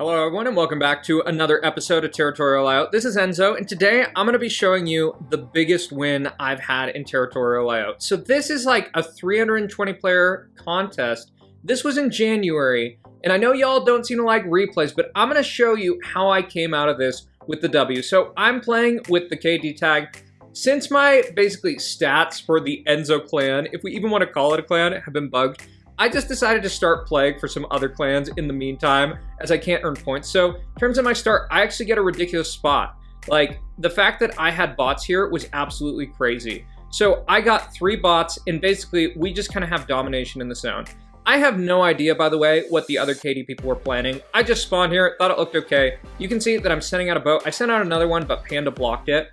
Hello everyone and welcome back to another episode of Territorial Layout. This is Enzo and today I'm going to be showing you the biggest win I've had in Territorial Layout. So this is like a 320 player contest. This was in January and I know y'all don't seem to like replays, but I'm going to show you how I came out of this with the W. So I'm playing with the KD tag. Since my basically stats for the Enzo clan, if we even want to call it a clan, have been bugged, I just decided to start playing for some other clans in the meantime, as I can't earn points. So in terms of my start, I actually get a ridiculous spot. Like, the fact that I had bots here was absolutely crazy. So I got 3 bots, and basically, we just kind of have domination in the zone. I have no idea, by the way, what the other KD people were planning. I just spawned here, thought it looked okay. You can see that I'm sending out a boat. I sent out another one, but Panda blocked it.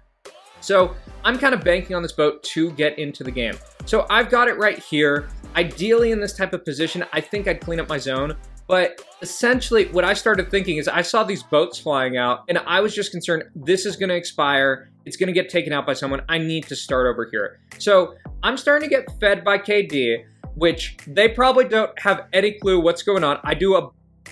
So I'm kind of banking on this boat to get into the game. So I've got it right here. Ideally in this type of position, I think I'd clean up my zone. But essentially what I started thinking is I saw these boats flying out and I was just concerned, this is going to expire. It's going to get taken out by someone. I need to start over here. So I'm starting to get fed by KD, which they probably don't have any clue what's going on. I do a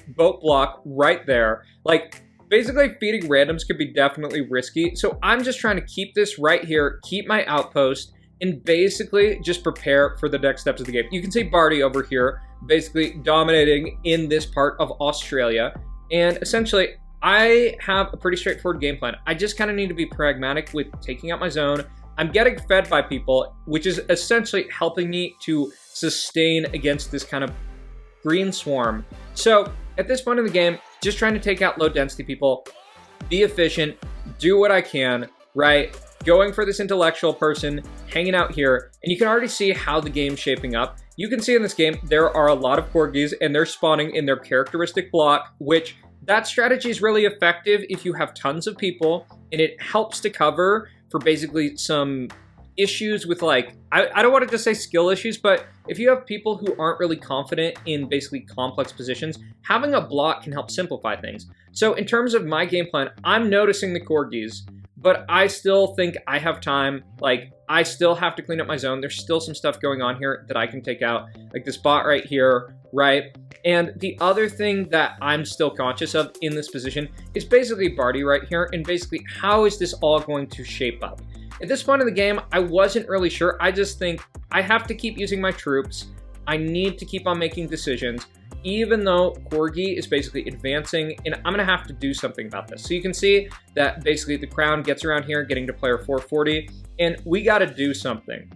boat block right there. Like, basically, feeding randoms could be definitely risky, so I'm just trying to keep this right here, keep my outpost, and basically just prepare for the next steps of the game. You can see Barty over here, basically dominating in this part of Australia, and essentially, I have a pretty straightforward game plan. I just kind of need to be pragmatic with taking out my zone. I'm getting fed by people, which is essentially helping me to sustain against this kind of green swarm. So, at this point in the game, just trying to take out low density people, be efficient, do what I can, right? Going for this intellectual person, hanging out here, and you can already see how the game's shaping up. You can see in this game, there are a lot of Corgis and they're spawning in their characteristic block, which that strategy is really effective if you have tons of people and it helps to cover for basically some issues with like, I don't want to just say skill issues, but if you have people who aren't really confident in basically complex positions, having a block can help simplify things. So in terms of my game plan, I'm noticing the Corgis, but I still think I have time. Like, I still have to clean up my zone. There's still some stuff going on here that I can take out, like this bot right here, right? And the other thing that I'm still conscious of in this position is basically Barty right here, and basically how is this all going to shape up? At this point in the game, I wasn't really sure. I just think I have to keep using my troops. I need to keep on making decisions, even though Corgi is basically advancing, and I'm going to have to do something about this. So you can see that basically the crown gets around here, getting to player 440, and we got to do something.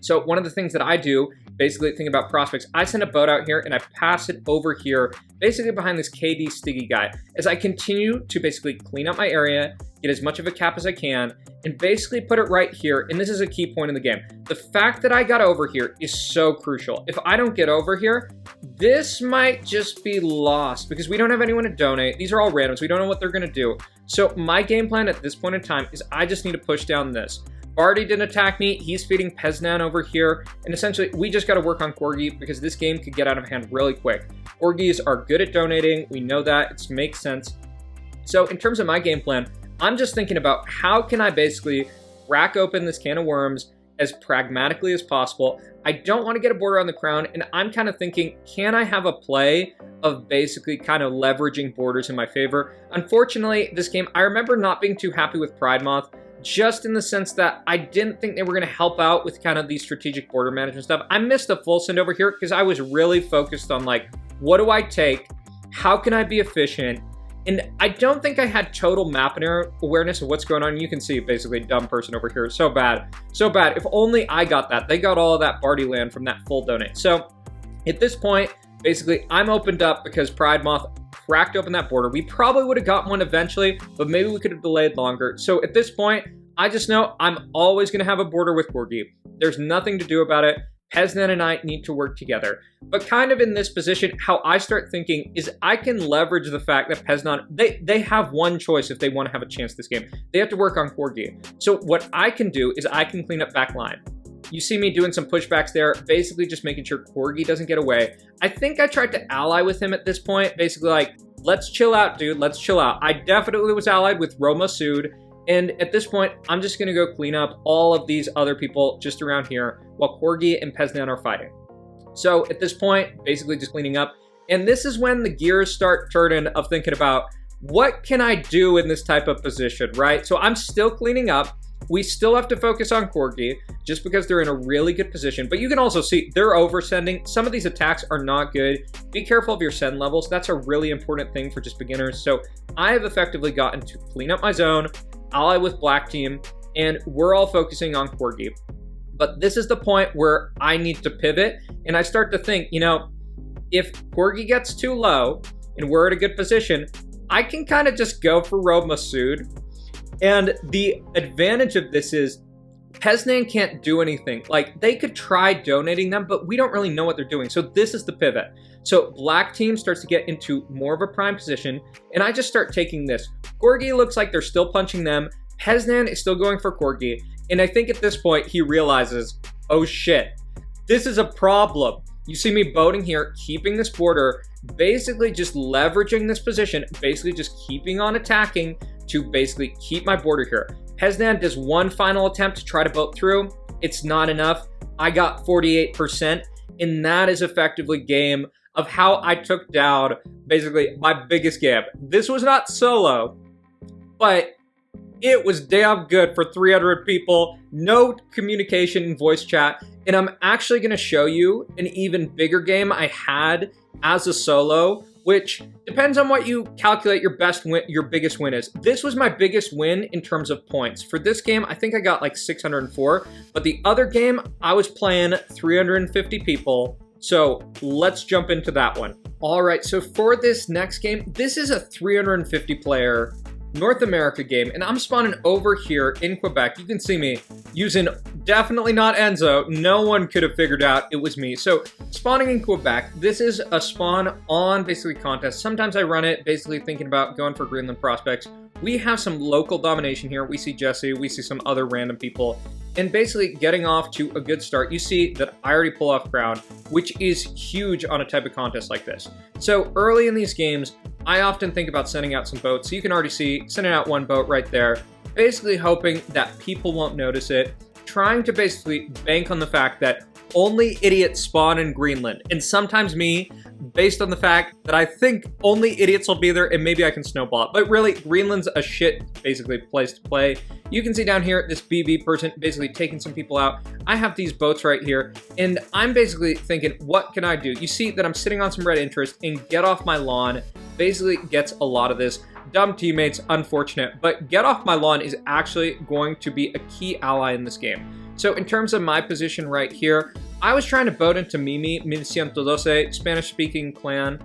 So one of the things that I do, basically think about prospects, I send a boat out here and I pass it over here, basically behind this KD Stiggy guy, as I continue to basically clean up my area, get as much of a cap as I can, and basically put it right here, and this is a key point in the game. The fact that I got over here is so crucial. If I don't get over here, this might just be lost because we don't have anyone to donate. These are all randoms. We don't know what they're going to do. So my game plan at this point in time is I just need to push down this. Barty didn't attack me. He's feeding Peznan over here. And essentially, we just got to work on Corgi because this game could get out of hand really quick. Corgis are good at donating. We know that. It makes sense. So in terms of my game plan, I'm just thinking about how can I basically crack open this can of worms as pragmatically as possible. I don't want to get a border on the crown, and I'm kind of thinking, can I have a play of basically kind of leveraging borders in my favor? Unfortunately, this game, I remember not being too happy with Pride Moth, just in the sense that I didn't think they were going to help out with kind of these strategic border management stuff. I missed a full send over here because I was really focused on like, what do I take? How can I be efficient? And I don't think I had total map awareness of what's going on. You can see basically dumb person over here. So bad. So bad. If only I got that. They got all of that Barty land from that full donate. So at this point, basically I'm opened up because Pride Moth cracked open that border. We probably would have got one eventually, but maybe we could have delayed longer. So at this point, I just know I'm always going to have a border with Corgi. There's nothing to do about it. Peznan and I need to work together. But kind of in this position, how I start thinking is I can leverage the fact that Peznan, they have one choice if they want to have a chance this game. They have to work on Corgi. So what I can do is I can clean up back line. You see me doing some pushbacks there, basically just making sure Corgi doesn't get away. I think I tried to ally with him at this point, basically like, let's chill out, dude, let's chill out. I definitely was allied with Roma Sood. And at this point, I'm just going to go clean up all of these other people just around here while Corgi and Peznan are fighting. So at this point, basically just cleaning up. And this is when the gears start turning of thinking about, what can I do in this type of position, right? So I'm still cleaning up. We still have to focus on Corgi just because they're in a really good position. But you can also see they're oversending. Some of these attacks are not good. Be careful of your send levels. That's a really important thing for just beginners. So I have effectively gotten to clean up my zone, ally with black team, and we're all focusing on Corgi. But this is the point where I need to pivot, and I start to think, you know, if Corgi gets too low and we're at a good position, I can kind of just go for Robe Masood. And the advantage of this is Pesnan can't do anything. Like, they could try donating them, but we don't really know what they're doing. So this is the pivot. So black team starts to get into more of a prime position, and I just start taking this. Corgi looks like they're still punching them. Pesnan is still going for Corgi. And I think at this point, he realizes, oh shit, this is a problem. You see me boating here, keeping this border, basically just leveraging this position, basically just keeping on attacking to basically keep my border here. Pesnan does one final attempt to try to boat through. It's not enough. I got 48%, and that is effectively game of how I took down basically my biggest game. This was not solo, but it was damn good for 300 people, no communication in voice chat, and I'm actually going to show you an even bigger game I had as a solo, which depends on what you calculate your biggest win is. This was my biggest win in terms of points. For this game, I think I got like 604, but the other game, I was playing 350 people, so let's jump into that one. All right, so for this next game, this is a 350 player North America game, and I'm spawning over here in Quebec. You can see me using definitely not Enzo. No one could have figured out it was me. So spawning in Quebec, this is a spawn on basically contest. Sometimes I run it basically thinking about going for Greenland prospects. We have some local domination here. We see Jesse, we see some other random people, and basically getting off to a good start. You see that I already pull off ground, which is huge on a type of contest like this. So early in these games, I often think about sending out some boats. So you can already see sending out one boat right there, basically hoping that people won't notice it, trying to basically bank on the fact that only idiots spawn in Greenland, and sometimes me, based on the fact that I think only idiots will be there and maybe I can snowball it. But really, Greenland's a shit, basically, place to play. You can see down here, this BB person basically taking some people out. I have these boats right here, and I'm basically thinking, what can I do? You see that I'm sitting on some red interest, and Get Off My Lawn basically gets a lot of this. Dumb teammates, unfortunate, but Get Off My Lawn is actually going to be a key ally in this game. So in terms of my position right here, I was trying to boat into Mimi, 1112, Spanish-speaking clan,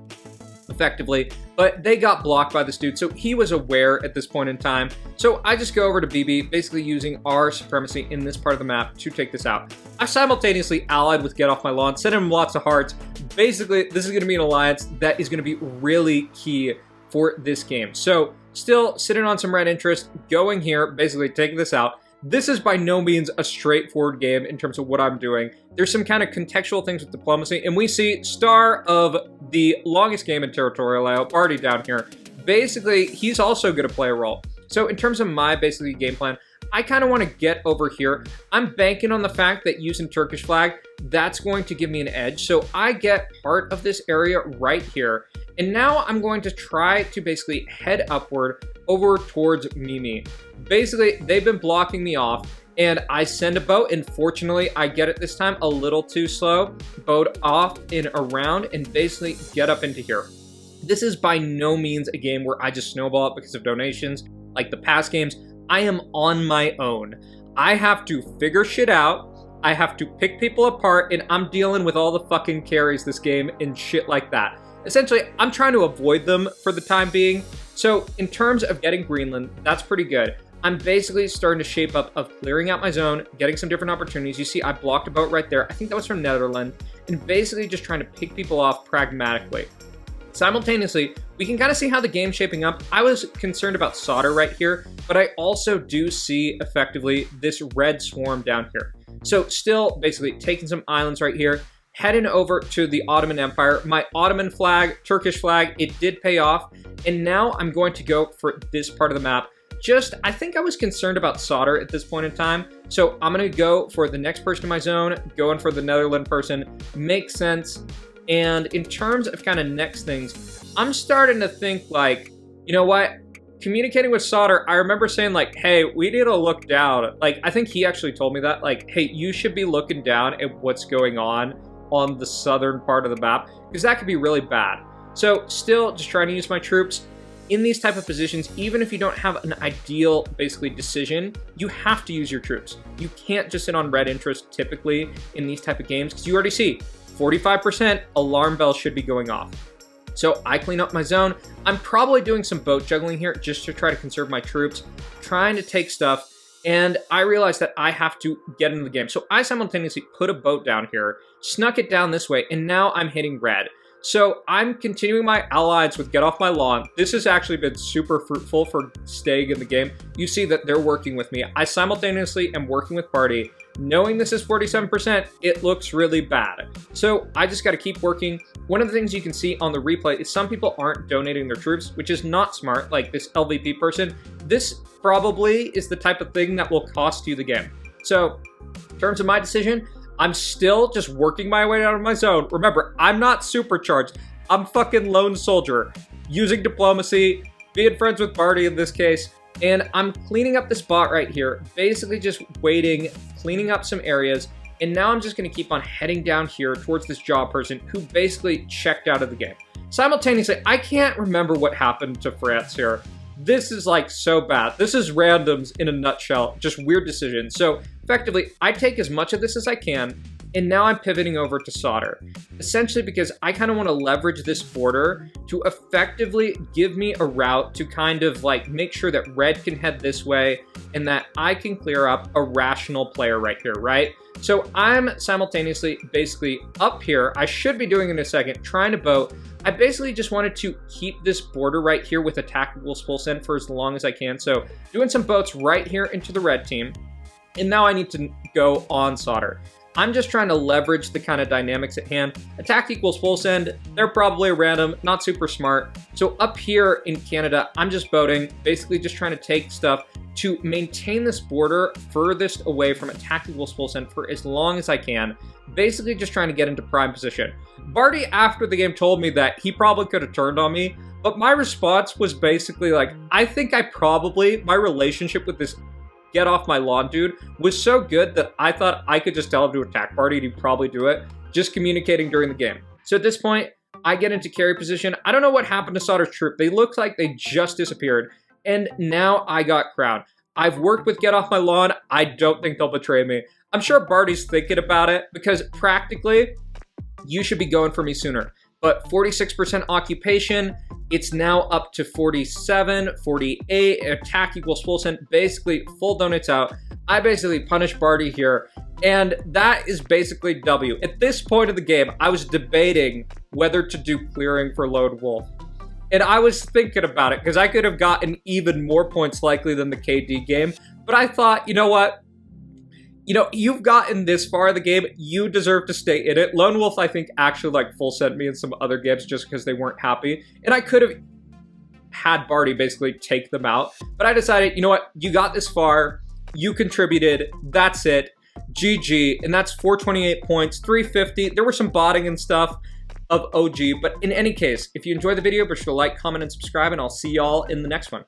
effectively, but they got blocked by this dude, so he was aware at this point in time. So I just go over to BB, basically using our supremacy in this part of the map to take this out. I simultaneously allied with Get Off My Lawn, sent him lots of hearts. Basically, this is going to be an alliance that is going to be really key for this game. So still sitting on some red interest, going here, basically taking this out. This is by no means a straightforward game in terms of what I'm doing. There's some kind of contextual things with diplomacy, and we see star of the longest game in territorial layout, Barty down here. Basically, he's also going to play a role. So in terms of my basically game plan, I kind of want to get over here. I'm banking on the fact that using Turkish flag, that's going to give me an edge. So I get part of this area right here. And now I'm going to try to basically head upward over towards Mimi. Basically, they've been blocking me off, and I send a boat, and fortunately, I get it this time a little too slow. Boat off and around, and basically get up into here. This is by no means a game where I just snowball it because of donations. Like the past games, I am on my own. I have to figure shit out. I have to pick people apart, and I'm dealing with all the fucking carries this game and shit like that. Essentially, I'm trying to avoid them for the time being. So in terms of getting Greenland, that's pretty good. I'm basically starting to shape up of clearing out my zone, getting some different opportunities. You see, I blocked a boat right there. I think that was from Netherlands, and basically just trying to pick people off pragmatically. Simultaneously, we can kind of see how the game's shaping up. I was concerned about solder right here, but I also do see effectively this red swarm down here. So still basically taking some islands right here, heading over to the Ottoman Empire. My Ottoman flag, Turkish flag, it did pay off. And now I'm going to go for this part of the map. I think I was concerned about solder at this point in time. So I'm going to go for the next person in my zone, going for the Netherlands person. Makes sense. And in terms of kind of next things, I'm starting to think like, you know what? Communicating with Solder, I remember saying like, hey, we need to look down. Like, I think he actually told me that, like, hey, you should be looking down at what's going on the southern part of the map, because that could be really bad. So still just trying to use my troops in these type of positions. Even if you don't have an ideal, basically, decision, you have to use your troops. You can't just sit on red interest typically in these type of games, because you already see 45% alarm bells should be going off. So I clean up my zone. I'm probably doing some boat juggling here just to try to conserve my troops, trying to take stuff, and I realized that I have to get into the game. So I simultaneously put a boat down here, snuck it down this way, and now I'm hitting red. So I'm continuing my allies with Get Off My Lawn. This has actually been super fruitful for staying in the game. You see that they're working with me. I simultaneously am working with Party. Knowing this is 47%, it looks really bad. So I just got to keep working. One of the things you can see on the replay is some people aren't donating their troops, which is not smart, like this LVP person. This probably is the type of thing that will cost you the game. So in terms of my decision, I'm still just working my way out of my zone. Remember, I'm not supercharged. I'm fucking lone soldier, using diplomacy, being friends with Barty in this case, and I'm cleaning up the spot right here, basically just waiting, cleaning up some areas, and now I'm just going to keep on heading down here towards this job person who basically checked out of the game. Simultaneously, I can't remember what happened to France here. This is like so bad. This is randoms in a nutshell, just weird decisions. So effectively, I take as much of this as I can, and now I'm pivoting over to Solder. Essentially because I kind of want to leverage this border to effectively give me a route to kind of like make sure that red can head this way and that I can clear up a rational player right here, right? So I'm simultaneously basically up here. I should be doing it in a second, trying to boat. I basically just wanted to keep this border right here with attack equals full send for as long as I can. So doing some boats right here into the red team. And now I need to go on Solder. I'm just trying to leverage the kind of dynamics at hand. Attack equals full send. They're probably random, not super smart. So up here in Canada, I'm just boating, basically just trying to take stuff to maintain this border furthest away from attack equals full send for as long as I can. Basically just trying to get into prime position. Barty, after the game, told me that he probably could have turned on me, but my response was basically like, I think my relationship with this Get Off My Lawn dude was so good that I thought I could just tell him to attack Barty and he'd probably do it, just communicating during the game. So at this point, I get into carry position. I don't know what happened to Solder's troop. They look like they just disappeared. And now I got crowned. I've worked with Get Off My Lawn. I don't think they'll betray me. I'm sure Barty's thinking about it because practically you should be going for me sooner. But 46% occupation, it's now up to 47, 48, attack equals full send, basically full donuts out. I basically punished Barty here, and that is basically W. At this point of the game, I was debating whether to do clearing for Lone Wolf. And I was thinking about it, because I could have gotten even more points likely than the KD game, but I thought, you know what? You know, you've gotten this far in the game, you deserve to stay in it. Lone Wolf, I think, actually like full sent me in some other games just because they weren't happy. And I could have had Barty basically take them out. But I decided, you know what, you got this far, you contributed, that's it, GG. And that's 428 points, 350. There were some botting and stuff of OG. But in any case, if you enjoyed the video, be sure to like, comment, and subscribe, and I'll see y'all in the next one.